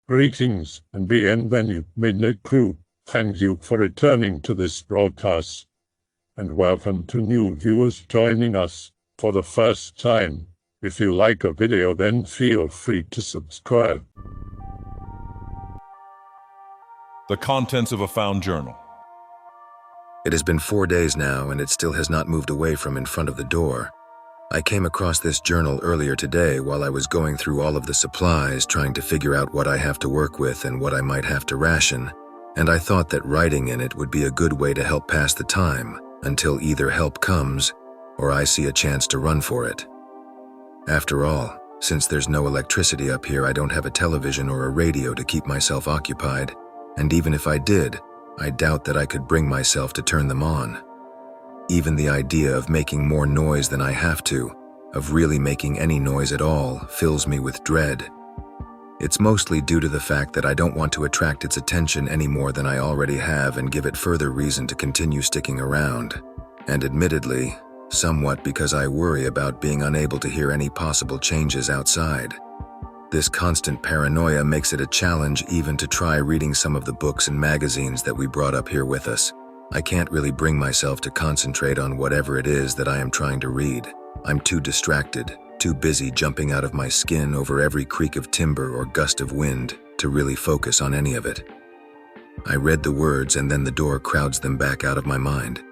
Greetings and bienvenue, Midnight Crew. Thank you for returning to this broadcast, and welcome to new viewers joining us for the first time. If you like a video, then feel free to subscribe. The contents of a found journal. It has been 4 days now, and it still has not moved away from in front of the door. I came across this journal earlier today while I was going through all of the supplies, trying to figure out what I have to work with and what I might have to ration, and I thought that writing in it would be a good way to help pass the time until either help comes or I see a chance to run for it. After all, since there's no electricity up here, I don't have a television or a radio to keep myself occupied, and even if I did, I doubt that I could bring myself to turn them on. Even the idea of making more noise than I have to, of really making any noise at all, fills me with dread. It's mostly due to the fact that I don't want to attract its attention any more than I already have and give it further reason to continue sticking around. And admittedly, somewhat because I worry about being unable to hear any possible changes outside. This constant paranoia makes it a challenge even to try reading some of the books and magazines that we brought up here with us. I can't really bring myself to concentrate on whatever it is that I am trying to read. I'm too distracted, too busy jumping out of my skin over every creak of timber or gust of wind to really focus on any of it. I read the words and then the door crowds them back out of my mind.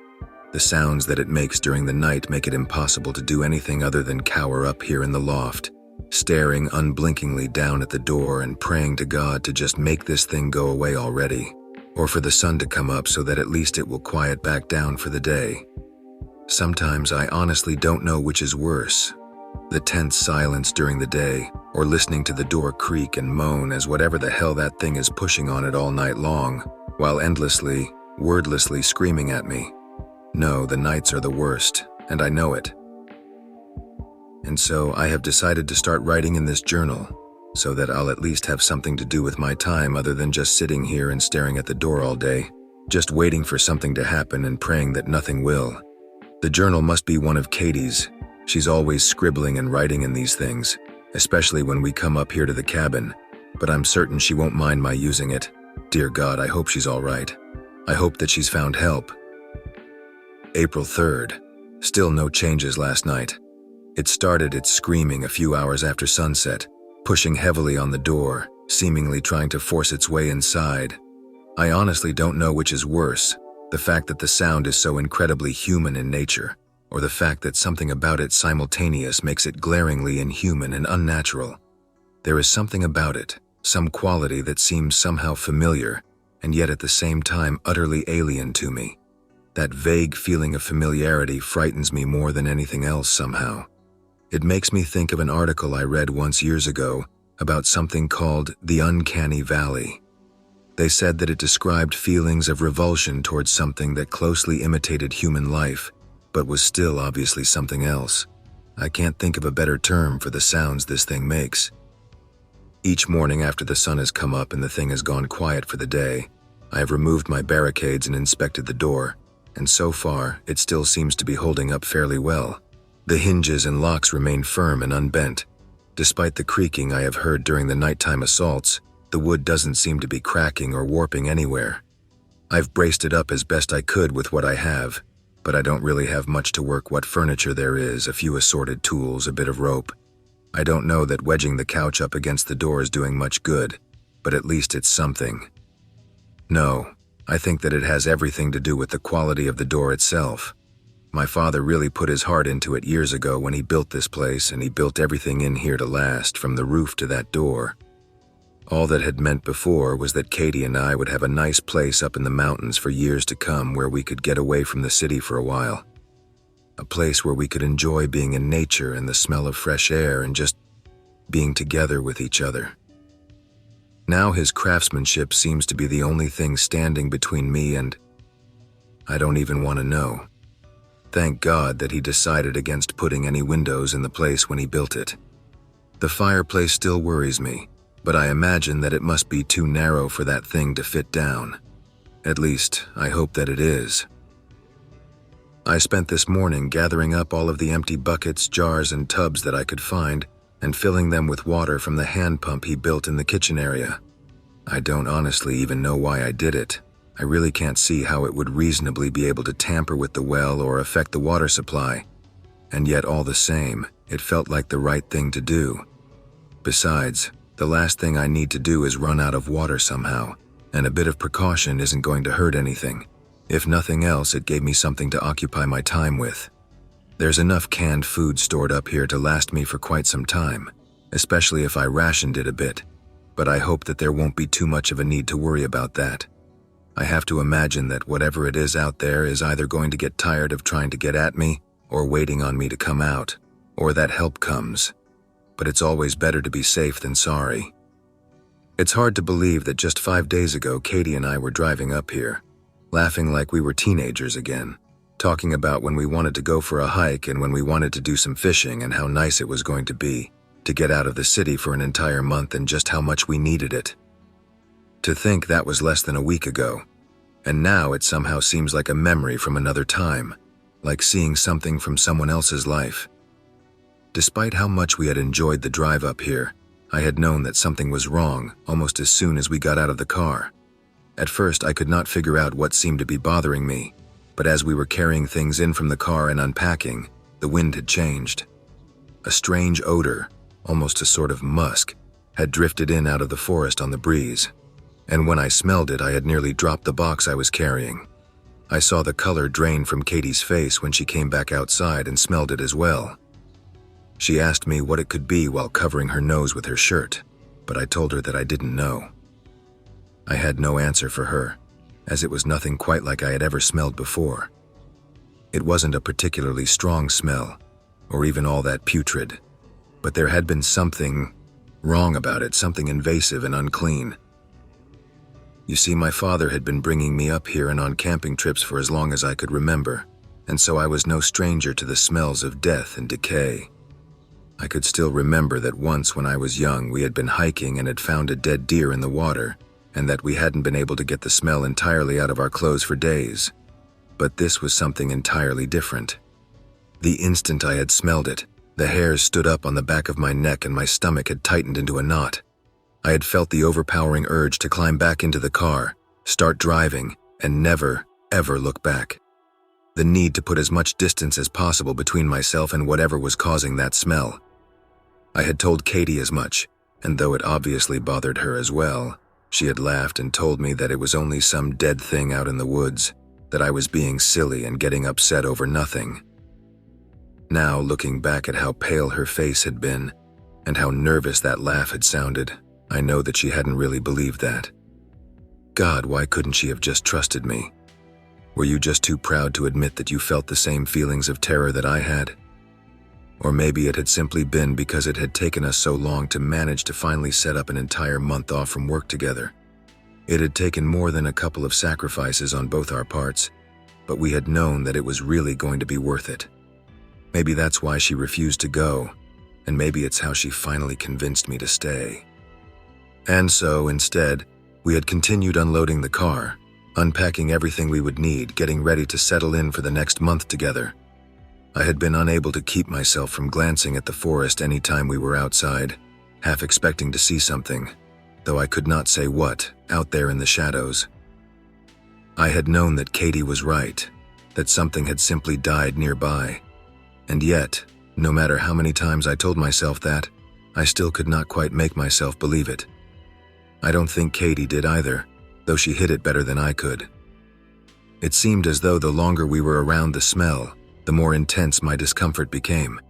The sounds that it makes during the night make it impossible to do anything other than cower up here in the loft, staring unblinkingly down at the door and praying to God to just make this thing go away already, or for the sun to come up so that at least it will quiet back down for the day. Sometimes I honestly don't know which is worse, the tense silence during the day, or listening to the door creak and moan as whatever the hell that thing is pushing on it all night long, while endlessly, wordlessly screaming at me. No, the nights are the worst, and I know it. And so I have decided to start writing in this journal, so that I'll at least have something to do with my time other than just sitting here and staring at the door all day, just waiting for something to happen and praying that nothing will. The journal must be one of Katie's. She's always scribbling and writing in these things, especially when we come up here to the cabin, but I'm certain she won't mind my using it. Dear God, I hope she's all right. I hope that she's found help. April 3rd. Still no changes last night. It started its screaming a few hours after sunset, pushing heavily on the door, seemingly trying to force its way inside. I honestly don't know which is worse, the fact that the sound is so incredibly human in nature, or the fact that something about it simultaneous makes it glaringly inhuman and unnatural. There is something about it, some quality that seems somehow familiar, and yet at the same time utterly alien to me. That vague feeling of familiarity frightens me more than anything else somehow. It makes me think of an article I read once years ago about something called the uncanny valley. They said that it described feelings of revulsion towards something that closely imitated human life, but was still obviously something else. I can't think of a better term for the sounds this thing makes. Each morning after the sun has come up and the thing has gone quiet for the day, I have removed my barricades and inspected the door, and so far it still seems to be holding up fairly well. The hinges and locks remain firm and unbent. Despite the creaking I have heard during the nighttime assaults, the wood doesn't seem to be cracking or warping anywhere. I've braced it up as best I could with what I have, but I don't really have much to work what furniture there is, a few assorted tools, a bit of rope. I don't know that wedging the couch up against the door is doing much good, but at least it's something. No, I think that it has everything to do with the quality of the door itself. My father really put his heart into it years ago when he built this place, and he built everything in here to last, from the roof to that door. All that had meant before was that Katie and I would have a nice place up in the mountains for years to come where we could get away from the city for a while. A place where we could enjoy being in nature and the smell of fresh air and just being together with each other. Now his craftsmanship seems to be the only thing standing between me and I don't even want to know. Thank God that he decided against putting any windows in the place when he built it. The fireplace still worries me, but I imagine that it must be too narrow for that thing to fit down. At least, I hope that it is. I spent this morning gathering up all of the empty buckets, jars, and tubs that I could find and filling them with water from the hand pump he built in the kitchen area. I don't honestly even know why I did it. I really can't see how it would reasonably be able to tamper with the well or affect the water supply. And yet all the same, it felt like the right thing to do. Besides, the last thing I need to do is run out of water somehow, and a bit of precaution isn't going to hurt anything. If nothing else, it gave me something to occupy my time with. There's enough canned food stored up here to last me for quite some time, especially if I rationed it a bit, but I hope that there won't be too much of a need to worry about that. I have to imagine that whatever it is out there is either going to get tired of trying to get at me or waiting on me to come out, or that help comes. But it's always better to be safe than sorry. It's hard to believe that just 5 days ago, Katie and I were driving up here, laughing like we were teenagers again, talking about when we wanted to go for a hike and when we wanted to do some fishing and how nice it was going to be to get out of the city for an entire month and just how much we needed it. To think that was less than a week ago, and now it somehow seems like a memory from another time, like seeing something from someone else's life. Despite how much we had enjoyed the drive up here, I had known that something was wrong almost as soon as we got out of the car. At first, I could not figure out what seemed to be bothering me, but as we were carrying things in from the car and unpacking, the wind had changed. A strange odor, almost a sort of musk, had drifted in out of the forest on the breeze, and when I smelled it, I had nearly dropped the box I was carrying. I saw the color drain from Katie's face when she came back outside and smelled it as well. She asked me what it could be while covering her nose with her shirt, but I told her that I didn't know. I had no answer for her, as it was nothing quite like I had ever smelled before. It wasn't a particularly strong smell, or even all that putrid, but there had been something wrong about it, something invasive and unclean. You see, my father had been bringing me up here and on camping trips for as long as I could remember, and so I was no stranger to the smells of death and decay. I could still remember that once when I was young we had been hiking and had found a dead deer in the water, and that we hadn't been able to get the smell entirely out of our clothes for days. But this was something entirely different. The instant I had smelled it, the hairs stood up on the back of my neck and my stomach had tightened into a knot. I had felt the overpowering urge to climb back into the car, start driving, and never, ever look back. The need to put as much distance as possible between myself and whatever was causing that smell. I had told Katie as much, and though it obviously bothered her as well, she had laughed and told me that it was only some dead thing out in the woods, that I was being silly and getting upset over nothing. Now, looking back at how pale her face had been, and how nervous that laugh had sounded, I know that she hadn't really believed that. God, why couldn't she have just trusted me? Were you just too proud to admit that you felt the same feelings of terror that I had? Or maybe it had simply been because it had taken us so long to manage to finally set up an entire month off from work together. It had taken more than a couple of sacrifices on both our parts, but we had known that it was really going to be worth it. Maybe that's why she refused to go, and maybe it's how she finally convinced me to stay. And so, instead, we had continued unloading the car, unpacking everything we would need, getting ready to settle in for the next month together. I had been unable to keep myself from glancing at the forest any time we were outside, half expecting to see something, though I could not say what, out there in the shadows. I had known that Katie was right, that something had simply died nearby, and yet, no matter how many times I told myself that, I still could not quite make myself believe it. I don't think Katie did either, though she hid it better than I could. It seemed as though the longer we were around the smell, the more intense my discomfort became,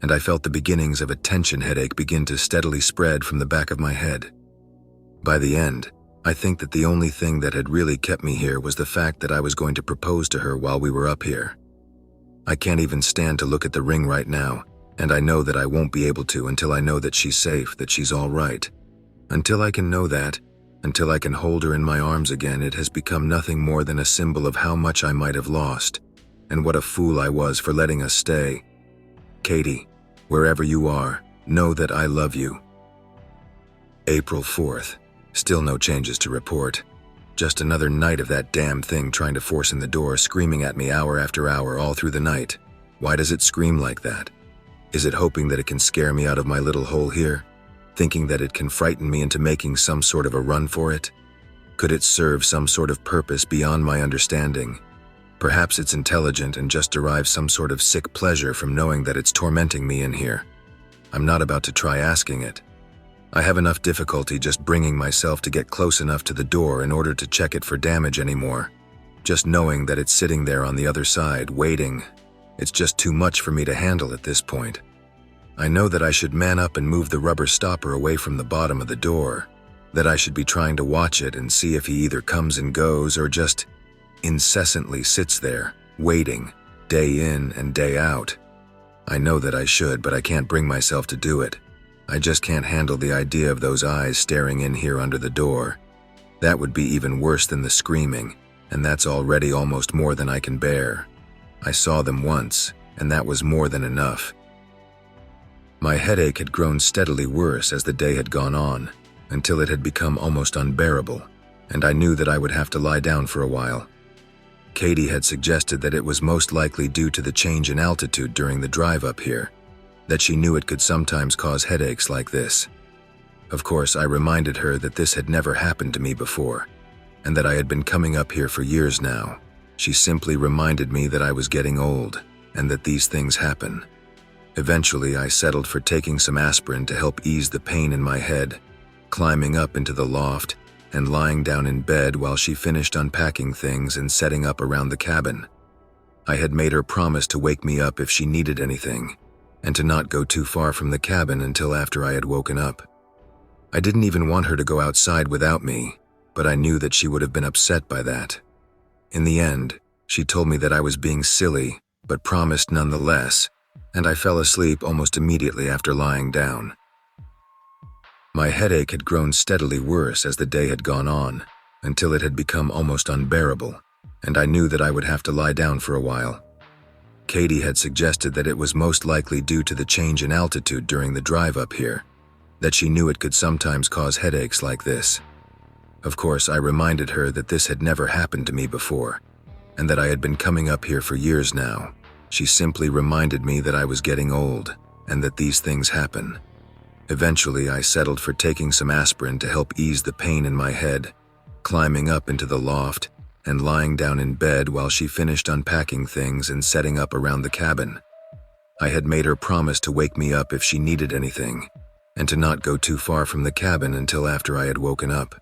and I felt the beginnings of a tension headache begin to steadily spread from the back of my head. By the end, I think that the only thing that had really kept me here was the fact that I was going to propose to her while we were up here. I can't even stand to look at the ring right now, and I know that I won't be able to until I know that she's safe, that she's all right. Until I can know that, until I can hold her in my arms again, it has become nothing more than a symbol of how much I might have lost, and what a fool I was for letting us stay. Katie, wherever you are, know that I love you. April 4th. Still no changes to report. Just another night of that damn thing trying to force in the door, screaming at me hour after hour all through the night. Why does it scream like that? Is it hoping that it can scare me out of my little hole here? thinking that it can frighten me into making some sort of a run for it? Could it serve some sort of purpose beyond my understanding? Perhaps it's intelligent and just derives some sort of sick pleasure from knowing that it's tormenting me in here. I'm not about to try asking it. I have enough difficulty just bringing myself to get close enough to the door in order to check it for damage anymore. Just knowing that it's sitting there on the other side, waiting, it's just too much for me to handle at this point. I know that I should man up and move the rubber stopper away from the bottom of the door, that I should be trying to watch it and see if he either comes and goes or just incessantly sits there, waiting, day in and day out. I know that I should, but I can't bring myself to do it. I just can't handle the idea of those eyes staring in here under the door. That would be even worse than the screaming, and that's already almost more than I can bear. I saw them once, and that was more than enough. My headache had grown steadily worse as the day had gone on, until it had become almost unbearable, and I knew that I would have to lie down for a while. Katie had suggested that it was most likely due to the change in altitude during the drive up here, that she knew it could sometimes cause headaches like this. Of course, I reminded her that this had never happened to me before, and that I had been coming up here for years now. She simply reminded me that I was getting old, and that these things happen. Eventually, I settled for taking some aspirin to help ease the pain in my head, climbing up into the loft, and lying down in bed while she finished unpacking things and setting up around the cabin. I had made her promise to wake me up if she needed anything, and to not go too far from the cabin until after I had woken up. I didn't even want her to go outside without me, but I knew that she would have been upset by that. In the end, she told me that I was being silly, but promised nonetheless, and I fell asleep almost immediately after lying down. My headache had grown steadily worse as the day had gone on, until it had become almost unbearable, and I knew that I would have to lie down for a while. Katie had suggested that it was most likely due to the change in altitude during the drive up here, that she knew it could sometimes cause headaches like this. Of course, I reminded her that this had never happened to me before, and that I had been coming up here for years now. She simply reminded me that I was getting old, and that these things happen. Eventually, I settled for taking some aspirin to help ease the pain in my head, climbing up into the loft, and lying down in bed while she finished unpacking things and setting up around the cabin. I had made her promise to wake me up if she needed anything, and to not go too far from the cabin until after I had woken up.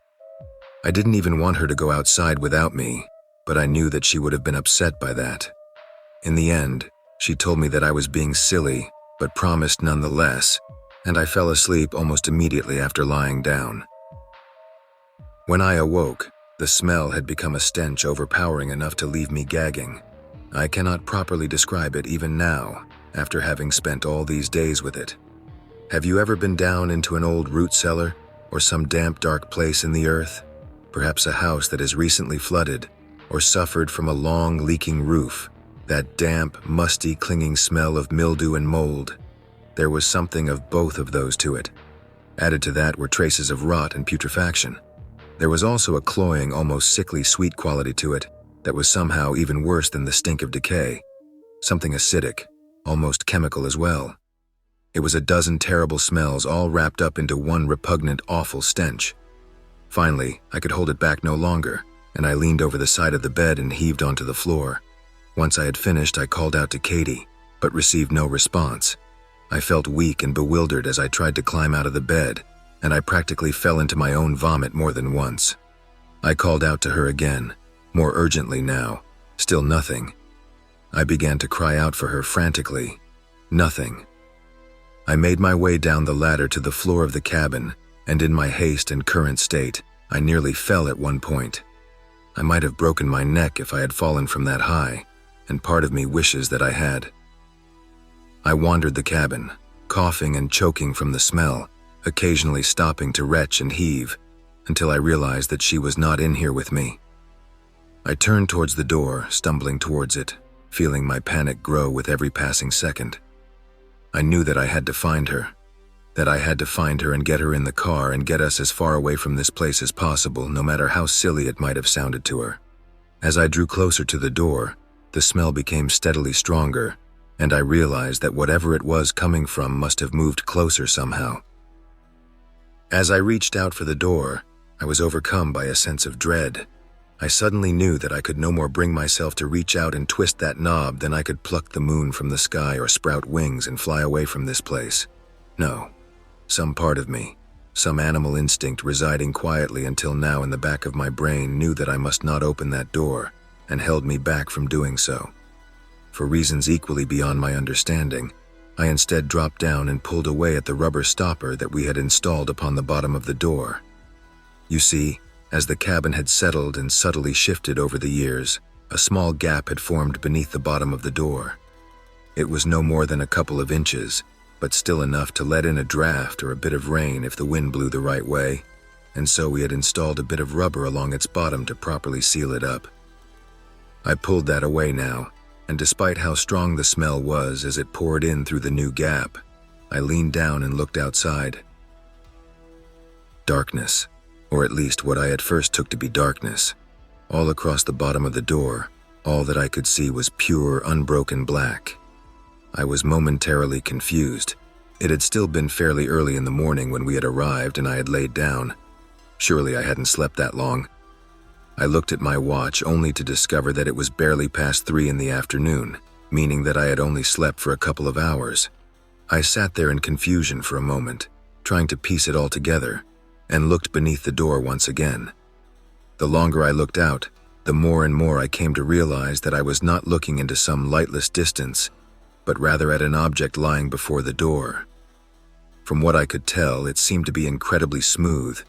I didn't even want her to go outside without me, but I knew that she would have been upset by that. In the end, she told me that I was being silly, but promised nonetheless, and I fell asleep almost immediately after lying down. When I awoke, the smell had become a stench overpowering enough to leave me gagging. I cannot properly describe it even now, after having spent all these days with it. Have you ever been down into an old root cellar, or some damp, dark place in the earth? Perhaps a house that has recently flooded, or suffered from a long, leaking roof, that damp, musty, clinging smell of mildew and mold. There was something of both of those to it. Added to that were traces of rot and putrefaction. There was also a cloying, almost sickly sweet quality to it that was somehow even worse than the stink of decay. Something acidic, almost chemical as well. It was a dozen terrible smells all wrapped up into one repugnant, awful stench. Finally, I could hold it back no longer, and I leaned over the side of the bed and heaved onto the floor. Once I had finished, I called out to Katie, but received no response. I felt weak and bewildered as I tried to climb out of the bed, and I practically fell into my own vomit more than once. I called out to her again, more urgently now. Still nothing. I began to cry out for her frantically. Nothing. I made my way down the ladder to the floor of the cabin, and in my haste and current state, I nearly fell at one point. I might have broken my neck if I had fallen from that high, and part of me wishes that I had. I wandered the cabin, coughing and choking from the smell, occasionally stopping to retch and heave, until I realized that she was not in here with me. I turned towards the door, stumbling towards it, feeling my panic grow with every passing second. I knew that I had to find her, and get her in the car and get us as far away from this place as possible, no matter how silly it might have sounded to her. As I drew closer to the door, the smell became steadily stronger, and I realized that whatever it was coming from must have moved closer somehow. As I reached out for the door, I was overcome by a sense of dread. I suddenly knew that I could no more bring myself to reach out and twist that knob than I could pluck the moon from the sky or sprout wings and fly away from this place. No, some part of me, some animal instinct residing quietly until now in the back of my brain knew that I must not open that door and held me back from doing so. For reasons equally beyond my understanding, I instead dropped down and pulled away at the rubber stopper that we had installed upon the bottom of the door. You see, as the cabin had settled and subtly shifted over the years, a small gap had formed beneath the bottom of the door. It was no more than a couple of inches, but still enough to let in a draft or a bit of rain if the wind blew the right way, and so we had installed a bit of rubber along its bottom to properly seal it up. I pulled that away now, and despite how strong the smell was as it poured in through the new gap, I leaned down and looked outside. Darkness. Or at least what I at first took to be darkness. All across the bottom of the door, all that I could see was pure, unbroken black. I was momentarily confused. It had still been fairly early in the morning when we had arrived and I had laid down. Surely I hadn't slept that long. I looked at my watch only to discover that it was barely past 3 in the afternoon, meaning that I had only slept for a couple of hours. I sat there in confusion for a moment, trying to piece it all together, and looked beneath the door once again. The longer I looked out, the more and more I came to realize that I was not looking into some lightless distance, but rather at an object lying before the door. From what I could tell, it seemed to be incredibly smooth,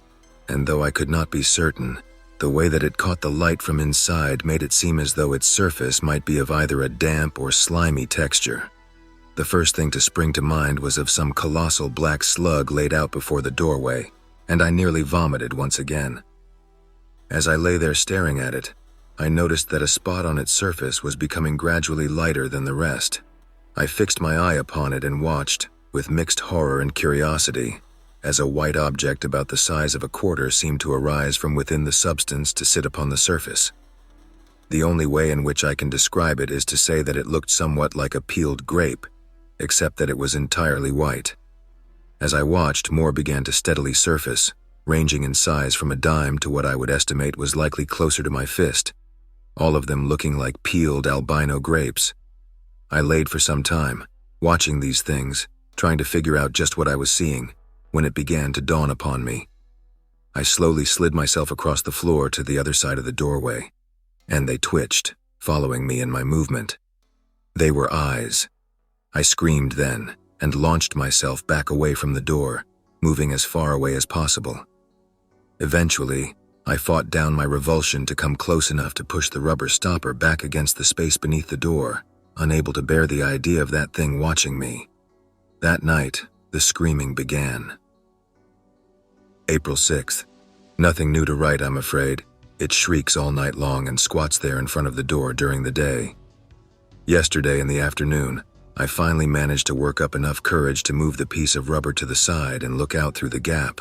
and though I could not be certain, the way that it caught the light from inside made it seem as though its surface might be of either a damp or slimy texture. The first thing to spring to mind was of some colossal black slug laid out before the doorway, and I nearly vomited once again. As I lay there staring at it, I noticed that a spot on its surface was becoming gradually lighter than the rest. I fixed my eye upon it and watched, with mixed horror and curiosity, as a white object about the size of a quarter seemed to arise from within the substance to sit upon the surface. The only way in which I can describe it is to say that it looked somewhat like a peeled grape, except that it was entirely white. As I watched, more began to steadily surface, ranging in size from a dime to what I would estimate was likely closer to my fist, all of them looking like peeled albino grapes. I laid for some time, watching these things, trying to figure out just what I was seeing, when it began to dawn upon me. I slowly slid myself across the floor to the other side of the doorway, and they twitched, following me in my movement. They were eyes. I screamed then, and launched myself back away from the door, moving as far away as possible. Eventually, I fought down my revulsion to come close enough to push the rubber stopper back against the space beneath the door, unable to bear the idea of that thing watching me. That night, the screaming began. April 6th. Nothing new to write, I'm afraid. It shrieks all night long and squats there in front of the door during the day. Yesterday in the afternoon, I finally managed to work up enough courage to move the piece of rubber to the side and look out through the gap.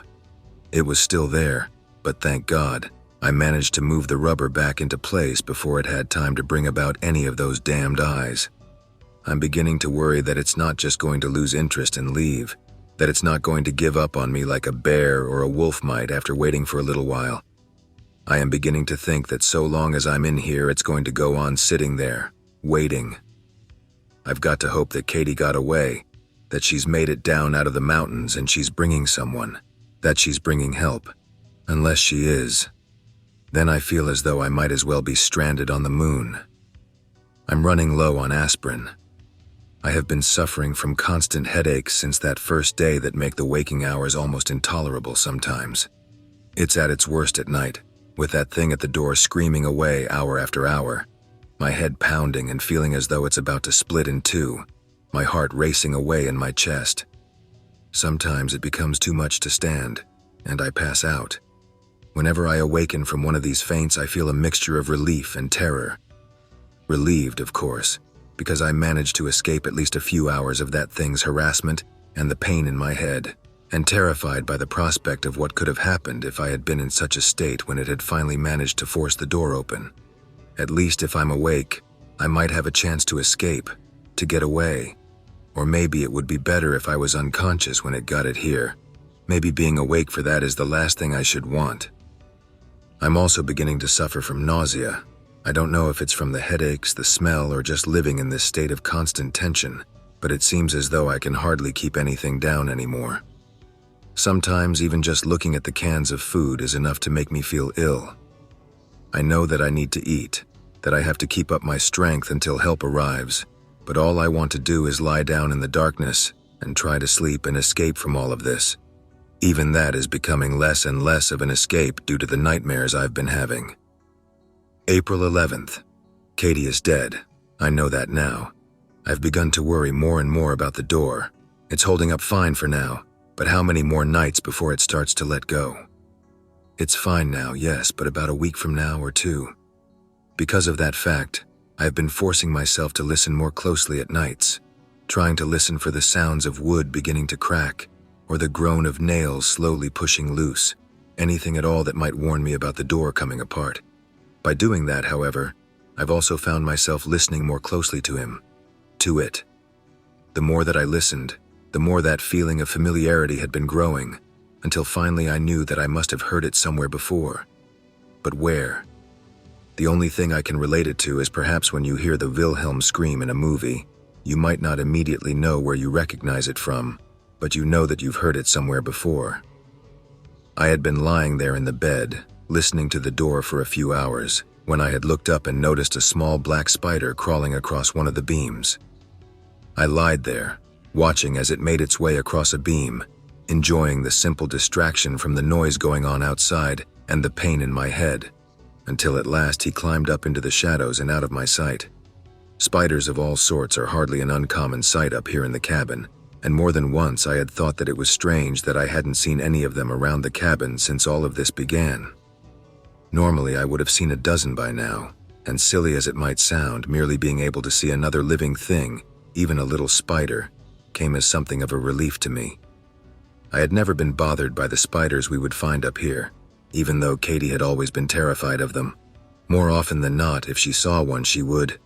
It was still there, but thank God, I managed to move the rubber back into place before it had time to bring about any of those damned eyes. I'm beginning to worry that it's not just going to lose interest and leave, that it's not going to give up on me like a bear or a wolf might after waiting for a little while. I am beginning to think that so long as I'm in here, it's going to go on sitting there, waiting. I've got to hope that Katie got away, that she's made it down out of the mountains and she's bringing someone, that she's bringing help. Unless she is, then I feel as though I might as well be stranded on the moon. I'm running low on aspirin. I have been suffering from constant headaches since that first day that make the waking hours almost intolerable sometimes. It's at its worst at night, with that thing at the door screaming away hour after hour, my head pounding and feeling as though it's about to split in two, my heart racing away in my chest. Sometimes it becomes too much to stand, and I pass out. Whenever I awaken from one of these faints, I feel a mixture of relief and terror. Relieved, of course, because I managed to escape at least a few hours of that thing's harassment and the pain in my head, and terrified by the prospect of what could have happened if I had been in such a state when it had finally managed to force the door open. At least if I'm awake, I might have a chance to escape, to get away. Or maybe it would be better if I was unconscious when it got it here. Maybe being awake for that is the last thing I should want. I'm also beginning to suffer from nausea. I don't know if it's from the headaches, the smell, or just living in this state of constant tension, but it seems as though I can hardly keep anything down anymore. Sometimes even just looking at the cans of food is enough to make me feel ill. I know that I need to eat, that I have to keep up my strength until help arrives, but all I want to do is lie down in the darkness and try to sleep and escape from all of this. Even that is becoming less and less of an escape due to the nightmares I've been having. April 11th. Katie is dead. I know that now. I've begun to worry more and more about the door. It's holding up fine for now, but how many more nights before it starts to let go? It's fine now, yes, but about a week from now or two. Because of that fact, I've been forcing myself to listen more closely at nights, trying to listen for the sounds of wood beginning to crack, or the groan of nails slowly pushing loose, anything at all that might warn me about the door coming apart. By doing that, however, I've also found myself listening more closely to him, to it. The more that I listened, the more that feeling of familiarity had been growing, until finally I knew that I must have heard it somewhere before. But where? The only thing I can relate it to is perhaps when you hear the Wilhelm scream in a movie, you might not immediately know where you recognize it from, but you know that you've heard it somewhere before. I had been lying there in the bed, listening to the door for a few hours, when I had looked up and noticed a small black spider crawling across one of the beams. I lied there, watching as it made its way across a beam, enjoying the simple distraction from the noise going on outside and the pain in my head, until at last he climbed up into the shadows and out of my sight. Spiders of all sorts are hardly an uncommon sight up here in the cabin, and more than once I had thought that it was strange that I hadn't seen any of them around the cabin since all of this began. Normally I would have seen a dozen by now, and silly as it might sound, merely being able to see another living thing, even a little spider, came as something of a relief to me. I had never been bothered by the spiders we would find up here, even though Katie had always been terrified of them. More often than not, if she saw one, she would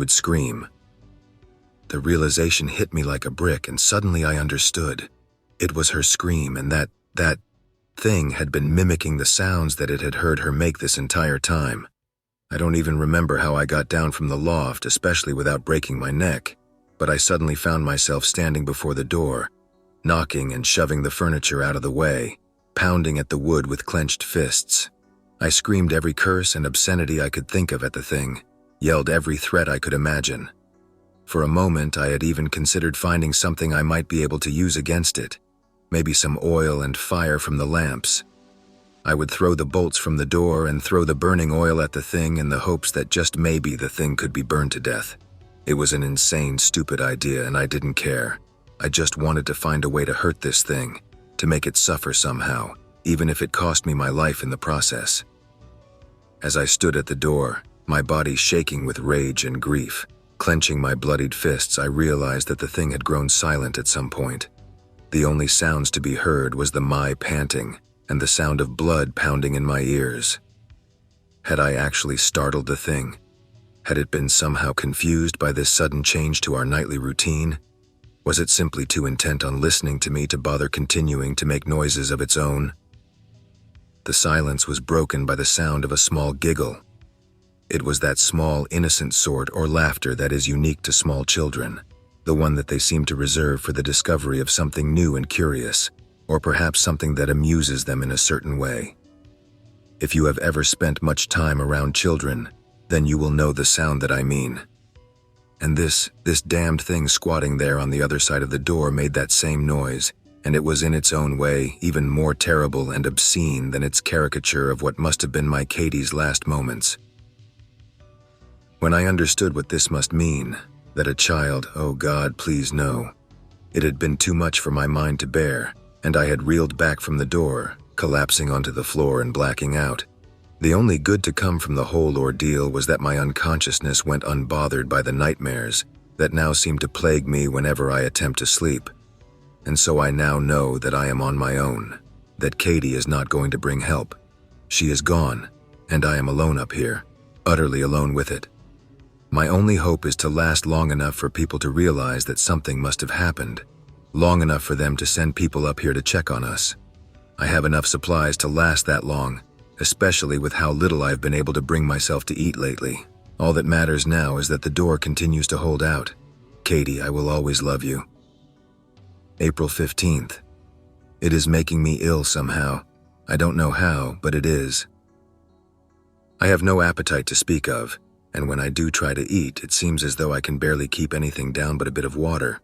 scream. The realization hit me like a brick, and suddenly I understood. It was her scream, and that thing had been mimicking the sounds that it had heard her make this entire time. I don't even remember how I got down from the loft, especially without breaking my neck, but I suddenly found myself standing before the door, knocking and shoving the furniture out of the way, pounding at the wood with clenched fists. I screamed every curse and obscenity I could think of at the thing, yelled every threat I could imagine. For a moment, I had even considered finding something I might be able to use against it, maybe some oil and fire from the lamps. I would throw the bolts from the door and throw the burning oil at the thing in the hopes that just maybe the thing could be burned to death. It was an insane, stupid idea, and I didn't care. I just wanted to find a way to hurt this thing, to make it suffer somehow, even if it cost me my life in the process. As I stood at the door, my body shaking with rage and grief, clenching my bloodied fists, I realized that the thing had grown silent at some point. The only sounds to be heard was my panting and the sound of blood pounding in my ears. Had I actually startled the thing? Had it been somehow confused by this sudden change to our nightly routine? Was it simply too intent on listening to me to bother continuing to make noises of its own? The silence was broken by the sound of a small giggle. It was that small, innocent sort or laughter that is unique to small children, the one that they seem to reserve for the discovery of something new and curious, or perhaps something that amuses them in a certain way. If you have ever spent much time around children, then you will know the sound that I mean. And this damned thing squatting there on the other side of the door made that same noise, and it was in its own way even more terrible and obscene than its caricature of what must have been my Katie's last moments. When I understood what this must mean, that a child, oh God, please no, it had been too much for my mind to bear, and I had reeled back from the door, collapsing onto the floor and blacking out. The only good to come from the whole ordeal was that my unconsciousness went unbothered by the nightmares that now seem to plague me whenever I attempt to sleep. And so I now know that I am on my own, that Katie is not going to bring help. She is gone, and I am alone up here, utterly alone with it. My only hope is to last long enough for people to realize that something must have happened, long enough for them to send people up here to check on us. I have enough supplies to last that long, especially with how little I've been able to bring myself to eat lately. All that matters now is that the door continues to hold out. Katie, I will always love you. April 15th. It is making me ill somehow. I don't know how, but it is. I have no appetite to speak of, and when I do try to eat, it seems as though I can barely keep anything down but a bit of water.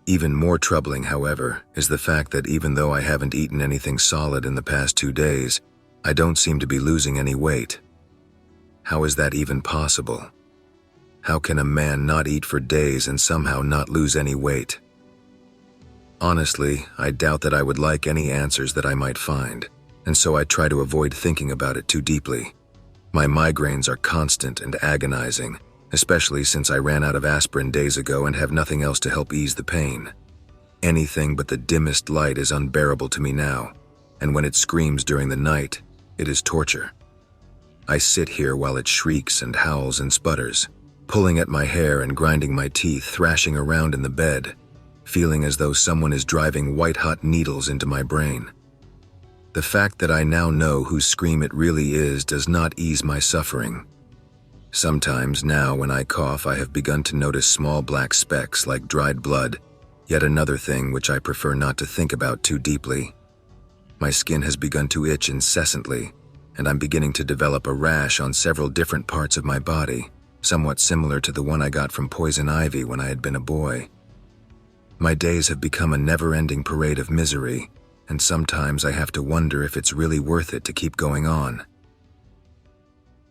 Even more troubling, however, is the fact that even though I haven't eaten anything solid in the past 2 days, I don't seem to be losing any weight. How is that even possible? How can a man not eat for days and somehow not lose any weight? Honestly, I doubt that I would like any answers that I might find, and so I try to avoid thinking about it too deeply. My migraines are constant and agonizing, especially since I ran out of aspirin days ago and have nothing else to help ease the pain. Anything but the dimmest light is unbearable to me now, and when it screams during the night, it is torture. I sit here while it shrieks and howls and sputters, pulling at my hair and grinding my teeth, thrashing around in the bed, feeling as though someone is driving white-hot needles into my brain. The fact that I now know whose scream it really is does not ease my suffering. Sometimes now when I cough, I have begun to notice small black specks like dried blood, yet another thing which I prefer not to think about too deeply. My skin has begun to itch incessantly, and I'm beginning to develop a rash on several different parts of my body, somewhat similar to the one I got from poison ivy when I had been a boy. My days have become a never-ending parade of misery, and sometimes I have to wonder if it's really worth it to keep going on.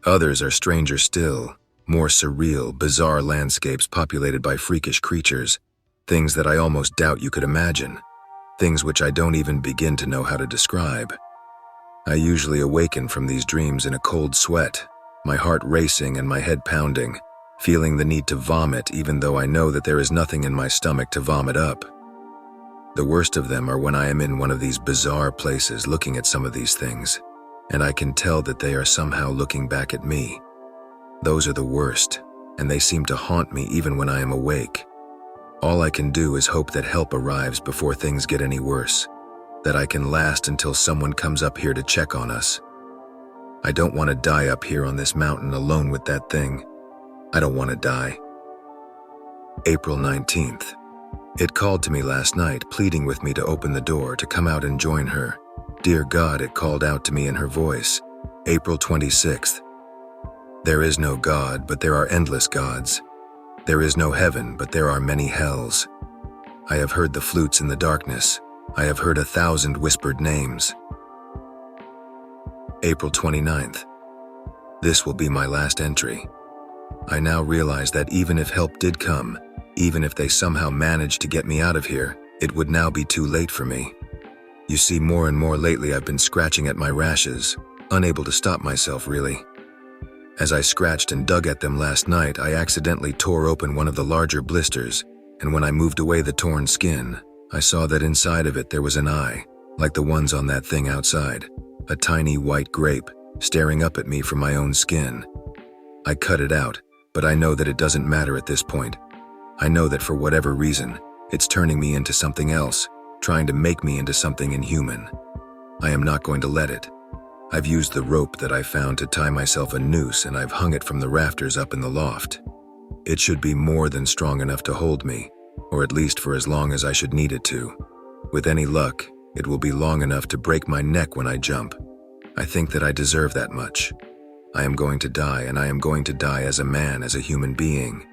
Others are stranger still, more surreal, bizarre landscapes populated by freakish creatures, things that I almost doubt you could imagine, things which I don't even begin to know how to describe. I usually awaken from these dreams in a cold sweat, my heart racing and my head pounding, feeling the need to vomit even though I know that there is nothing in my stomach to vomit up. The worst of them are when I am in one of these bizarre places looking at some of these things, and I can tell that they are somehow looking back at me. Those are the worst, and they seem to haunt me even when I am awake. All I can do is hope that help arrives before things get any worse, that I can last until someone comes up here to check on us. I don't want to die up here on this mountain alone with that thing. I don't want to die. April 19th. It called to me last night, pleading with me to open the door, to come out and join her. Dear God, it called out to me in her voice. April 26th. There is no God, but there are endless gods. There is no heaven, but there are many hells. I have heard the flutes in the darkness. I have heard 1,000 whispered names. April 29th. This will be my last entry. I now realize that even if help did come, even if they somehow managed to get me out of here, it would now be too late for me. You see, more and more lately I've been scratching at my rashes, unable to stop myself really. As I scratched and dug at them last night, I accidentally tore open one of the larger blisters, and when I moved away the torn skin, I saw that inside of it there was an eye, like the ones on that thing outside, a tiny white grape, staring up at me from my own skin. I cut it out, but I know that it doesn't matter at this point. I know that for whatever reason, it's turning me into something else, trying to make me into something inhuman. I am not going to let it. I've used the rope that I found to tie myself a noose, and I've hung it from the rafters up in the loft. It should be more than strong enough to hold me, or at least for as long as I should need it to. With any luck, it will be long enough to break my neck when I jump. I think that I deserve that much. I am going to die, and I am going to die as a man, as a human being.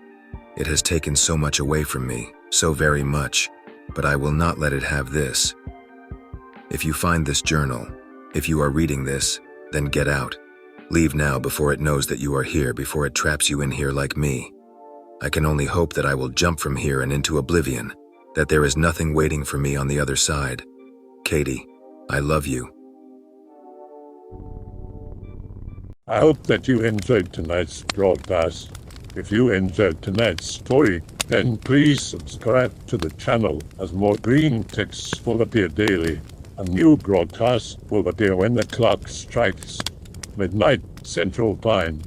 It has taken so much away from me, so very much, but I will not let it have this. If you find this journal, if you are reading this, then get out. Leave now before it knows that you are here, before it traps you in here like me. I can only hope that I will jump from here and into oblivion, that there is nothing waiting for me on the other side. Katie, I love you. I hope that you enjoyed tonight's broadcast. If you enjoyed tonight's story, then please subscribe to the channel, as more Greentext will appear daily. A new broadcast will appear when the clock strikes midnight Central Time.